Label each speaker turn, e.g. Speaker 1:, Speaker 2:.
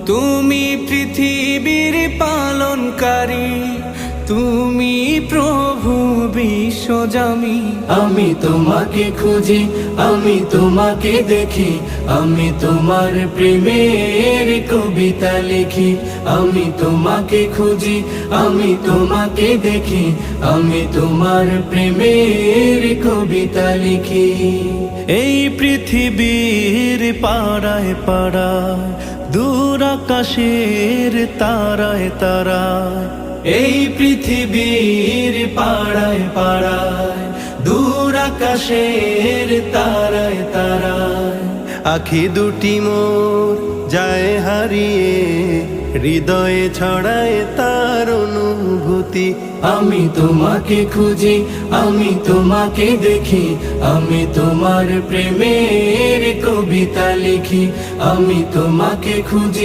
Speaker 1: তুমি পৃথিবীর পালনকারী, তুমি প্রভু বিশ্বজামি।
Speaker 2: আমি তোমাকে খুঁজি, আমি তোমাকে দেখি, আমি তোমার প্রেমের কবিতা লিখি। আমি তোমাকে খুঁজি, আমি তোমাকে দেখি, আমি তোমার প্রেমের কবিতা লিখি।
Speaker 1: এই পৃথিবীর পাড়ায় পাড়ায়, দূর আকাশের তারায় তারায়,
Speaker 2: এই পৃথিবীর পাড়ায় পাড়ায়, দূর আকাশের তারায় তারায়,
Speaker 1: আখি দুটি মোর যায় হারিয়ে, হৃদয়ে ছড়ায় তার অনুভূতি।
Speaker 2: আমি তোমাকে খুঁজি, আমি তোমাকে দেখি, আমি তোমার প্রেমের কবিতা লিখি। আমি তোমাকে খুঁজি।